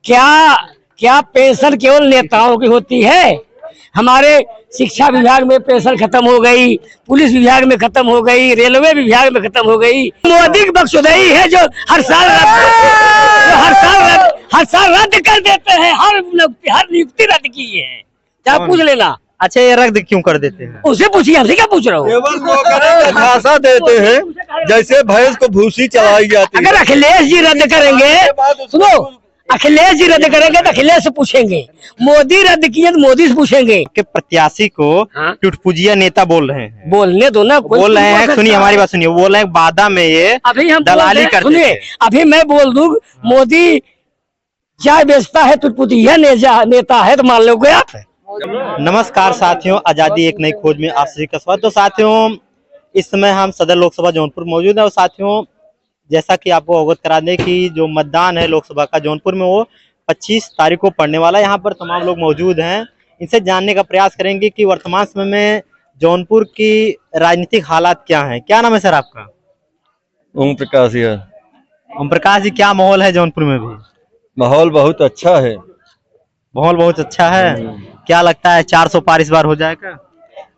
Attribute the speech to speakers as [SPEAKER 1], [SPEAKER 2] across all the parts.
[SPEAKER 1] क्या क्या पेंशन केवल नेताओं की होती है? हमारे शिक्षा विभाग में पेंशन खत्म हो गई, पुलिस विभाग में खत्म हो गई, रेलवे विभाग में खत्म हो गई। मोदी की बख्शुदाई है जो हर साल रद्द कर देते हैं। हर नियुक्ति रद्द की है, क्या पूछ लेना।
[SPEAKER 2] अच्छा, ये रद्द क्यों कर देते हैं?
[SPEAKER 1] उसे पूछिए, हमसे क्या पूछ रहा हूँ।
[SPEAKER 3] झांसा देते हैं जैसे भैंस को भूसी चलाई जाती है।
[SPEAKER 1] अगर अखिलेश जी रद्द करेंगे, सुनो, अखिलेश जी रद्द करेंगे तो अखिलेश से पूछेंगे, मोदी रद्द किए तो मोदी से पूछेंगे।
[SPEAKER 2] के प्रत्याशी को टुटपुजिया नेता बोल रहे हैं।
[SPEAKER 1] बोलने दो ना,
[SPEAKER 2] बोल रहे हैं, सुनिए हमारी बात सुनिए। बोल रहे हैं वादा में ये
[SPEAKER 1] अभी हम
[SPEAKER 2] दलाली करते
[SPEAKER 1] सुनिए, अभी मैं बोल दूं मोदी चाय बेचता है, टुटपुजिया नेता है, तो मान लोगे आप।
[SPEAKER 2] नमस्कार साथियों, आजादी एक नई खोज में आप सभी का स्वागत। तो साथियों, इस समय हम सदर लोकसभा जौनपुर मौजूद है और साथियों, जैसा कि आपको अवगत करा दें कि जो मतदान है लोकसभा का जौनपुर में, वो 25 तारीख को पड़ने वाला है। यहाँ पर तमाम लोग मौजूद हैं, इनसे जानने का प्रयास करेंगे कि वर्तमान समय में जौनपुर की राजनीतिक हालात क्या हैं। क्या नाम है सर आपका?
[SPEAKER 3] ओम प्रकाश है।
[SPEAKER 2] ओम प्रकाश जी, क्या माहौल है जौनपुर में भी?
[SPEAKER 3] माहौल बहुत अच्छा है।
[SPEAKER 2] माहौल बहुत अच्छा है। क्या लगता है 400 पार इस बार हो जाएगा?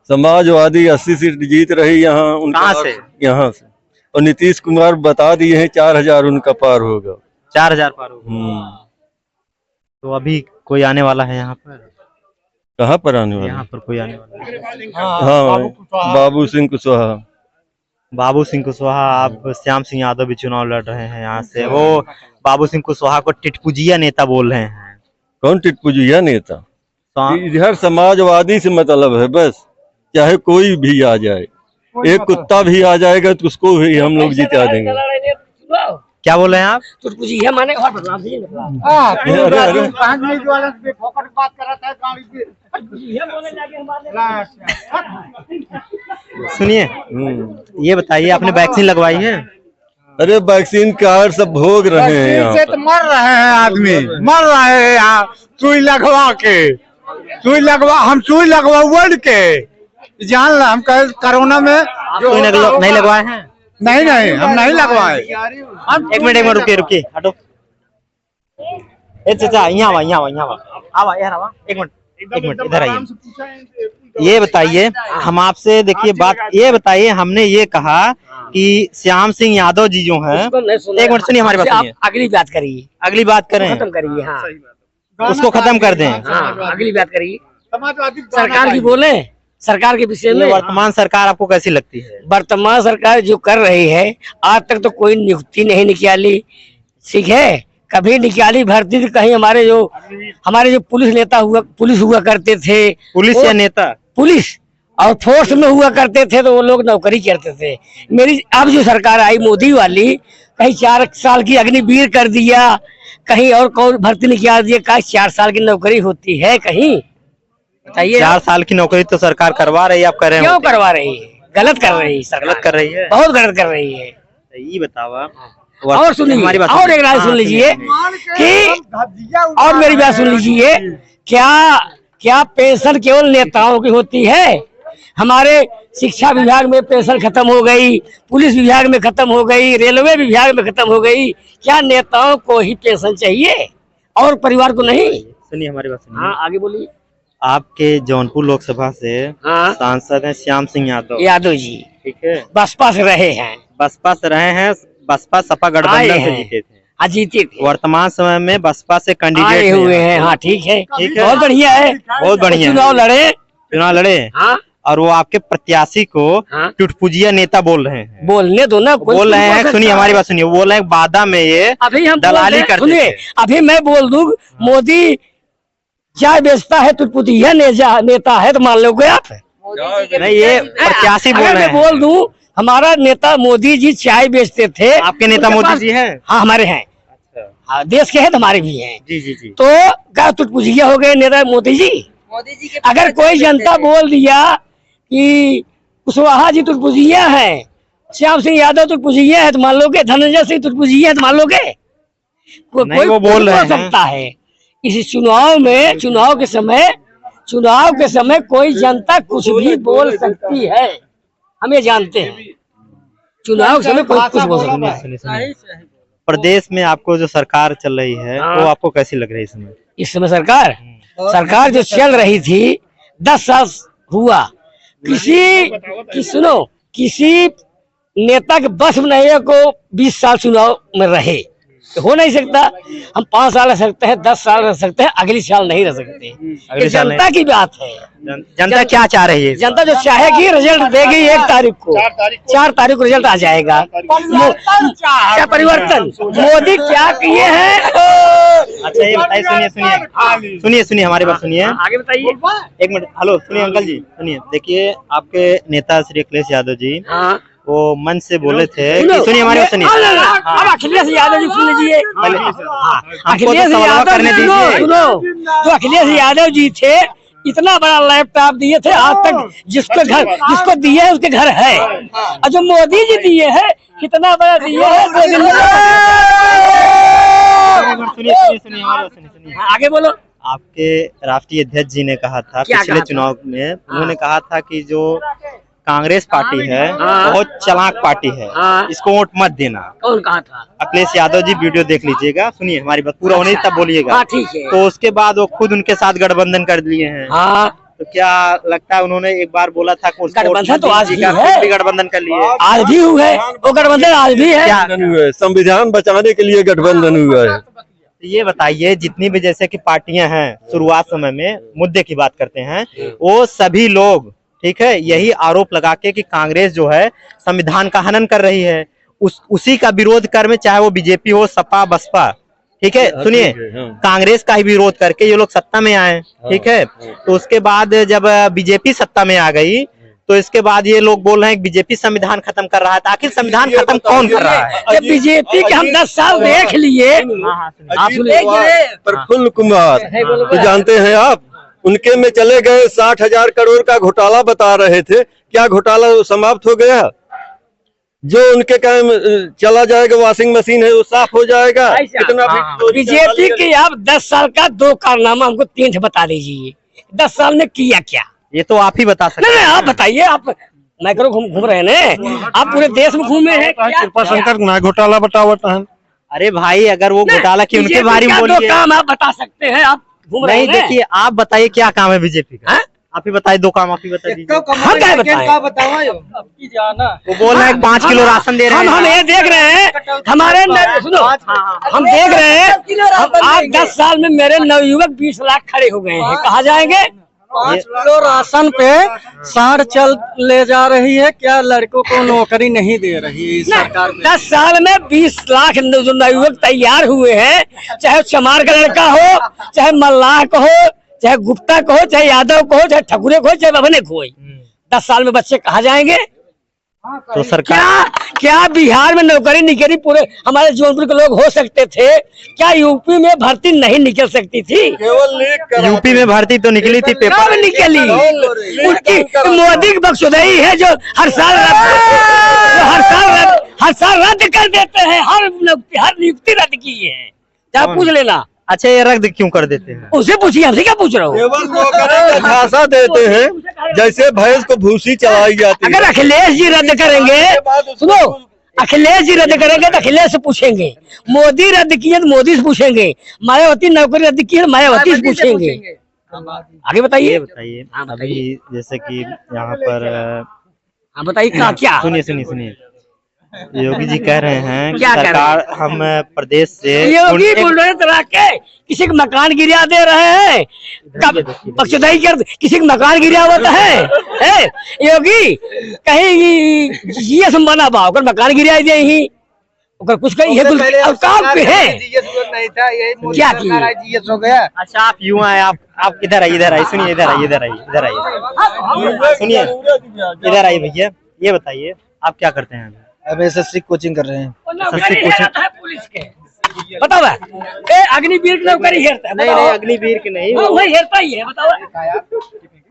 [SPEAKER 3] समाजवादी 80 सीट जीत रही यहाँ।
[SPEAKER 2] कहाँ से?
[SPEAKER 3] यहाँ से। और नीतीश कुमार बता दिए हैं 4000 उनका पार होगा।
[SPEAKER 2] 4000 पार होगा। तो अभी कोई आने वाला है यहाँ पर?
[SPEAKER 3] कहाँ पर आने वाला?
[SPEAKER 2] यहाँ पर कोई आने वाला है?
[SPEAKER 3] हाँ, बाबू सिंह कुशवाहा।
[SPEAKER 2] बाबू सिंह कुशवाहा। आप श्याम सिंह यादव भी चुनाव लड़ रहे हैं यहाँ से, वो बाबू सिंह कुशवाहा को टिटपुजिया नेता बोल रहे हैं।
[SPEAKER 3] कौन टिटपुजिया नेता? इधर समाजवादी से मतलब है बस, चाहे कोई भी आ जाए। एक कुत्ता भी आ जाएगा तो उसको भी हम लोग जिता देंगे।
[SPEAKER 2] क्या बोल रहे हैं आप?
[SPEAKER 1] टुटपुजिया माने
[SPEAKER 2] सुनिए, ये बताइए, आपने वैक्सीन लगवाई है?
[SPEAKER 3] अरे वैक्सीन कार्ड सब भोग रहे हैं यहाँ
[SPEAKER 4] तो मर रहे हैं आदमी, मर रहे हैं यहाँ। सुई लगवा के, सुई लगवा, हम सुई लगवा के जान ला। हम कोरोना में
[SPEAKER 2] नहीं लगवाए हैं?
[SPEAKER 4] नहीं, हम नहीं लगवाए।
[SPEAKER 2] एक मिनट रुकिए हटो। चाचा यहाँ आवा एक मिनट इधर आइए। ये बताइए, हम आपसे देखिए बात ये बताइए, हमने ये कहा कि श्याम सिंह यादव जी जो हैं, एक मिनट सुनिए हमारी बात सुनिए।
[SPEAKER 1] अगली बात करिए,
[SPEAKER 2] अगली बात करें,
[SPEAKER 1] खत्म करिए। हाँ,
[SPEAKER 2] उसको खत्म कर दें।
[SPEAKER 1] अगली बात करिए। सरकार की बोले, सरकार के विषय में।
[SPEAKER 2] वर्तमान सरकार आपको कैसी लगती है?
[SPEAKER 1] वर्तमान सरकार जो कर रही है, आज तक तो कोई नियुक्ति नहीं निकाली, ठीक है, कभी निकाली भर्ती तो कहीं हमारे जो पुलिस हुआ करते थे,
[SPEAKER 2] पुलिस या नेता,
[SPEAKER 1] पुलिस और फोर्स में हुआ करते थे, तो वो लोग नौकरी करते थे। अब जो सरकार आई मोदी वाली, कहीं 4 साल की अग्निवीर कर दिया, कहीं और कौन भर्ती निकाल दिया। कहीं 4 साल की नौकरी होती है कहीं? बताइए।
[SPEAKER 2] 4 साल की नौकरी तो सरकार करवा रही है, आप कर रहे हैं?
[SPEAKER 1] क्यों करवा रही है? गलत कर रही है सरकार,
[SPEAKER 2] गलत कर रही है,
[SPEAKER 1] बहुत गलत कर रही है।
[SPEAKER 2] ये बताओ।
[SPEAKER 1] और सुनिए, और एक बात सुन लीजिए कि, और मेरी बात सुन लीजिए, क्या पेंशन केवल नेताओं की होती है? हमारे शिक्षा विभाग में पेंशन खत्म हो गई, पुलिस विभाग में खत्म हो गई, रेलवे विभाग में खत्म हो गई। क्या नेताओं को ही पेंशन चाहिए और परिवार को नहीं?
[SPEAKER 2] सुनिए हमारी बात सुनिए।
[SPEAKER 1] हाँ, आगे बोलिए।
[SPEAKER 2] आपके जौनपुर लोकसभा से सांसद हैं श्याम सिंह यादव जी, ठीक है,
[SPEAKER 1] बसपा से रहे हैं।
[SPEAKER 2] बसपा से रहे हैं, बसपा सपा गठबंधन से जीते थे।
[SPEAKER 1] जीते थे।
[SPEAKER 2] वर्तमान समय में बसपा से कैंडिडेट
[SPEAKER 1] हुए हैं। हाँ, ठीक है,
[SPEAKER 2] बहुत
[SPEAKER 1] बढ़िया है,
[SPEAKER 2] बहुत बढ़िया। चुनाव लड़े।
[SPEAKER 1] हाँ,
[SPEAKER 2] और वो आपके प्रत्याशी को टुटपुजिया नेता बोल रहे हैं।
[SPEAKER 1] बोलने दो ना,
[SPEAKER 2] बोल रहे हैं, सुनिए हमारी बात सुनिए। बोल रहे हैं वादा में ये
[SPEAKER 1] अभी हम
[SPEAKER 2] दलाली करते थे।
[SPEAKER 1] अभी मैं बोल दूं मोदी चाय बेचता है, टुटपुजिया नेता है, तो मान लोगे आप?
[SPEAKER 2] नहीं, ये प्रत्याशी बोल रहे हैं।
[SPEAKER 1] बोल दूं हमारा नेता मोदी जी चाय बेचते थे।
[SPEAKER 2] आपके नेता मोदी जी हैं?
[SPEAKER 1] हाँ, हमारे हैं। हाँ, देश के हैं तो हमारे भी हैं।
[SPEAKER 2] जी।
[SPEAKER 1] तो क्या टुटपुजिया हो गए नेता मोदी जी? के अगर कोई जनता बोल दिया कि कुशवाहा जी टुटपुजिया है, श्याम सिंह यादव टुटपुजिया है, तो मान लोगे? धनंजय सिंह टुटपुजिया है, तो मान लोगे? कोई
[SPEAKER 2] वो बोल रहे
[SPEAKER 1] सकता है। इस चुनाव में, चुनाव के समय कोई जनता कुछ भी बोल सकती है, हम ये जानते हैं। चुनाव के समय कोई कुछ बोल सकता है।
[SPEAKER 2] प्रदेश में आपको जो सरकार चल रही है वो आपको कैसी लग रही है इस समय?
[SPEAKER 1] इस समय सरकार जो चल रही थी 10 साल हुआ, किसी नेता के बस में नहीं है को 20 साल चुनाव में रहे, तो हो नहीं सकता। हम 5 साल रह सकते हैं, 10 साल रह सकते हैं, अगली साल नहीं रह सकते। ये जनता की बात है।
[SPEAKER 2] जनता क्या चाह रही है?
[SPEAKER 1] जनता जो चाहेगी रिजल्ट देगी 1 तारीख को, 4 तारीख को रिजल्ट आ जाएगा। क्या परिवर्तन मोदी क्या किए हैं?
[SPEAKER 2] अच्छा ये बताइए, सुनिए हमारी बात सुनिए,
[SPEAKER 1] आगे बताइए।
[SPEAKER 2] 1 मिनट, हेलो सुनिए अंकल जी, सुनिए। देखिए आपके नेता श्री अखिलेश यादव जी वो मन से बोले थे कि सुनिए हमारी बात सुनिए।
[SPEAKER 1] अब अखिलेश यादव जी सुन लीजिए, अखिलेश यादव जो अखिलेश यादव जी थे इतना बड़ा लैपटॉप दिए थे, आज तक जिसको दिए है उसके घर है। और जो मोदी जी दिए हैं कितना बड़ा दिए है।
[SPEAKER 2] सुनिए
[SPEAKER 1] आगे बोलो।
[SPEAKER 2] आपके राष्ट्रीय अध्यक्ष जी ने कहा था पिछले चुनाव में, उन्होंने कहा था कि जो कांग्रेस पार्टी है बहुत चालाक पार्टी है, इसको वोट मत देना।
[SPEAKER 1] कौन कहा था?
[SPEAKER 2] अखिलेश यादव जी, वीडियो देख लीजिएगा, सुनिए हमारी बात पूरा होने तब बोलिएगा।
[SPEAKER 1] ठीक है।
[SPEAKER 2] तो उसके बाद वो खुद उनके साथ गठबंधन कर लिए हैं। तो क्या लगता है, उन्होंने एक बार बोला था
[SPEAKER 1] गठबंधन तो आज भी है,
[SPEAKER 2] गठबंधन कर लिए,
[SPEAKER 1] आज भी हुआ है वो गठबंधन, आज भी है।
[SPEAKER 3] संविधान बचाने के लिए गठबंधन हुआ है।
[SPEAKER 2] ये बताइए जितनी भी जैसे कि पार्टियां हैं, शुरुआत समय में मुद्दे की बात करते हैं, वो सभी लोग ठीक है यही आरोप लगा के कि कांग्रेस जो है संविधान का हनन कर रही है, उसी का विरोध कर में, चाहे वो बीजेपी हो, सपा, बसपा, ठीक है। सुनिए, कांग्रेस का ही विरोध करके ये लोग सत्ता में आए, ठीक है। तो उसके बाद जब बीजेपी सत्ता में आ गई तो इसके बाद ये लोग बोल रहे हैं कि बीजेपी संविधान खत्म कर रहा है। आखिर संविधान खत्म कौन कर रहा है?
[SPEAKER 1] बीजेपी के हम 10 साल देख लिए।
[SPEAKER 3] प्रफुल्ल कुमार तो जानते हैं आप, उनके में चले गए 60,000 करोड़ का घोटाला बता रहे थे। क्या घोटाला समाप्त हो गया? जो उनके काम चला जाएगा, वॉशिंग मशीन है वो साफ हो जाएगा। कितना
[SPEAKER 1] बीजेपी के आप 10 साल का 2 कारनामा हमको 3 बता दीजिए, 10 साल में किया क्या?
[SPEAKER 2] ये तो आप ही बता सकते हैं।
[SPEAKER 1] नहीं, आप बताइए। आप मैक्रो घूम रहे हैं, आप पूरे देश में घूमे हैं।
[SPEAKER 4] कृपा शंकर ना घोटाला बतावता है।
[SPEAKER 2] अरे भाई, अगर वो घोटाला की उनके बारे में बोलिए,
[SPEAKER 1] काम आप बता सकते हैं। आप
[SPEAKER 2] नहीं, देखिए आप बताइए क्या काम है बीजेपी का? आप ही बताइए, 2 काम आप ही बता दीजिए।
[SPEAKER 1] हम क्या बताएं?
[SPEAKER 2] वो बोल रहे हैं 5 किलो राशन दे रहे हैं।
[SPEAKER 1] हम ये देख रहे हैं, हमारे सुनो, हम देख रहे हैं आज 10 साल में मेरे नवयुवक 20 लाख खड़े हो गए हैं। कहाँ जाएंगे?
[SPEAKER 5] 5 किलो राशन पे साड़ चल ले जा रही है। क्या लड़कों को नौकरी नहीं दे रही है सरकार?
[SPEAKER 1] 10 साल में 20 लाख जो नवयुवक तैयार हुए हैं, चाहे चमार का लड़का हो, चाहे मल्लाह को हो, चाहे गुप्ता को हो, चाहे यादव को हो, चाहे ठकुरे को हो, चाहे बभने को हो, 10 साल में बच्चे कहाँ जाएंगे?
[SPEAKER 2] तो सरकार
[SPEAKER 1] क्या बिहार में नौकरी निकली? पूरे हमारे जौनपुर के लोग हो सकते थे, क्या यूपी में भर्ती नहीं निकल सकती थी?
[SPEAKER 2] यूपी में भर्ती तो निकली थी, पेपर
[SPEAKER 1] निकली। उनकी मोदी की बख्शुदाई है जो हर साल रद्द कर देते हैं। हर नियुक्ति रद्द की है, क्या पूछ लेना।
[SPEAKER 2] अच्छा, ये रद्द क्यों कर देते हैं?
[SPEAKER 1] उससे पूछिए, हमसे क्या पूछ रहा हूँ।
[SPEAKER 3] झांसा देते हैं जैसे भैंस को भूसी चलाई जाती है।
[SPEAKER 1] अगर अखिलेश जी रद्द करेंगे, सुनो, अखिलेश जी रद्द करेंगे तो अखिलेश से पूछेंगे। मोदी रद्द किए तो मोदी से पूछेंगे। मायावती नौकरी रद्द की है तो मायावती से पूछेंगे। आगे बताइए।
[SPEAKER 2] बताइए अभी जैसे कि यहाँ पर
[SPEAKER 1] बताइए क्या?
[SPEAKER 2] सुनिए योगी जी कह रहे हैं कि
[SPEAKER 1] क्या
[SPEAKER 2] सरकार हम प्रदेश से
[SPEAKER 1] योगी बुलडोजर चला के किसी को मकान गिरा दे रहे हैं। बख्शुदाई कर किसी को मकान गिरा होता है? योगी कहीं जीएस बना बा ओकर मकान गिरा दे ही ओकर कुछ कहीं है काम पे है क्या जीएस हो गया।
[SPEAKER 2] अच्छा, आप युवा हैं, आप इधर आइए, सुनिए, इधर आइए, सुनिए, इधर आइए भैया। ये बताइए आप क्या करते हैं?
[SPEAKER 5] अब एसएससी कोचिंग कर रहे हैं।
[SPEAKER 1] पुलिस के बताओ, अग्निवीर की नौकरी हेरता है?
[SPEAKER 2] नहीं, अग्निवीर की नहीं,
[SPEAKER 1] हेरता ही है। बताओ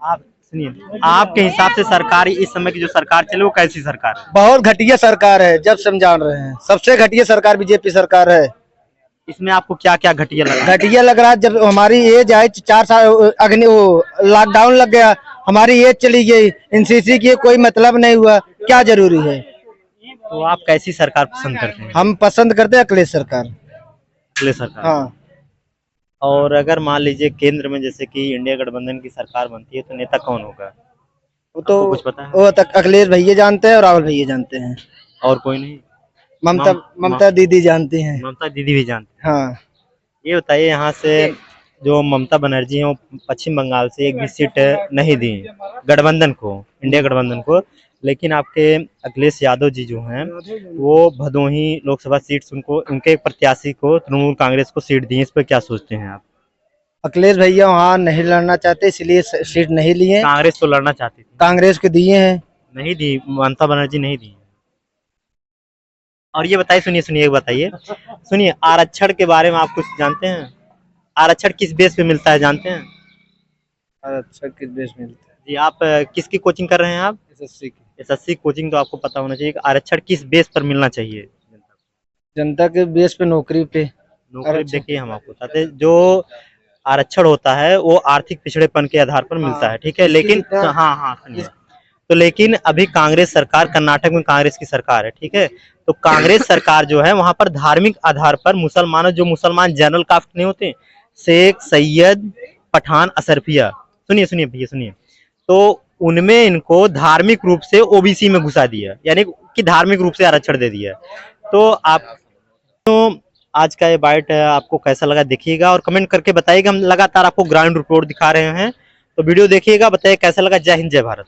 [SPEAKER 2] आप सुनिए, आपके हिसाब से सरकार इस समय की जो सरकार चले वो कैसी सरकार है?
[SPEAKER 5] बहुत घटिया सरकार है, जब से हम जान रहे हैं। सबसे घटिया सरकार बीजेपी सरकार है।
[SPEAKER 2] इसमें आपको क्या क्या घटिया लग रहा है?
[SPEAKER 5] घटिया लग रहा है, जब हमारी एज आई 4 साल लॉकडाउन लग गया, हमारी एज चली गई, एनसीसी की कोई मतलब नहीं हुआ। क्या जरूरी है?
[SPEAKER 2] तो आप कैसी सरकार पसंद करते हैं?
[SPEAKER 6] हम पसंद करते हैं अखिलेश सरकार।
[SPEAKER 2] अखिलेश सरकार।
[SPEAKER 6] हाँ,
[SPEAKER 2] और अगर मान लीजिए केंद्र में जैसे कि इंडिया गठबंधन की सरकार बनती है तो नेता कौन होगा?
[SPEAKER 6] वो तो
[SPEAKER 2] आपको कुछ पता है?
[SPEAKER 6] वो तक अखिलेश भैया जानते हैं और राहुल भैया जानते हैं।
[SPEAKER 2] और कोई नहीं?
[SPEAKER 6] ममता
[SPEAKER 2] मम-
[SPEAKER 6] ममता दीदी जानती हैं।
[SPEAKER 2] ममता दीदी भी जानते
[SPEAKER 6] हाँ,
[SPEAKER 2] हैं। ये बताइए यहाँ से जो ममता बनर्जी हैं वो पश्चिम बंगाल से एक भी सीट नहीं दी गठबंधन को, इंडिया गठबंधन को, लेकिन आपके अखिलेश यादव जी जो हैं वो भदोही लोकसभा सीट उनको, उनके एक प्रत्याशी को तृणमूल कांग्रेस को सीट दी है। इस पर क्या सोचते हैं आप?
[SPEAKER 6] अखिलेश भैया वहाँ नहीं लड़ना चाहते इसलिए सीट नहीं लिए,
[SPEAKER 2] कांग्रेस तो लड़ना चाहती थी,
[SPEAKER 6] कांग्रेस को दिए हैं।
[SPEAKER 2] नहीं दी, ममता बनर्जी नहीं दी। और ये बताइए, सुनिए सुनिए, एक बताइए, सुनिए, आरक्षण के बारे में आप कुछ जानते हैं? आरक्षण किस बेस पे मिलता है जानते हैं?
[SPEAKER 6] अच्छा, किस देश में मिलता
[SPEAKER 2] जी, आप किसकी कोचिंग कर रहे हैं आप?
[SPEAKER 6] है? एसएससी की।
[SPEAKER 2] एसएससी कोचिंग, तो आपको पता होना चाहिए कि आरक्षण किस बेस पर मिलना चाहिए जनता को।
[SPEAKER 6] जनता के बेस पे नौकरी पे।
[SPEAKER 2] नौकरी
[SPEAKER 6] आरक्षण।
[SPEAKER 2] देखिए, हम आपको बताते हैं, जो आरक्षण होता है वो आर्थिक पिछड़ेपन के आधार पर मिलता है, ठीक है, लेकिन हाँ हाँ सुनिए, तो लेकिन अभी कांग्रेस सरकार, कर्नाटक में कांग्रेस की सरकार है, ठीक है, तो कांग्रेस सरकार जो है वहां पर धार्मिक आधार पर मुसलमानों, जो मुसलमान जनरल कास्ट नहीं होते, शेख, सैयद, पठान, अशरफिया, सुनिए सुनिए भैया सुनिए, तो उनमें इनको धार्मिक रूप से ओबीसी में घुसा दिया, यानी कि धार्मिक रूप से आरक्षण दे दिया। तो आप, तो आज का ये बाइट आपको कैसा लगा देखिएगा और कमेंट करके बताइएगा। हम लगातार आपको ग्राउंड रिपोर्ट दिखा रहे हैं, तो वीडियो देखिएगा, बताइए कैसा लगा। जय हिंद, जय भारत।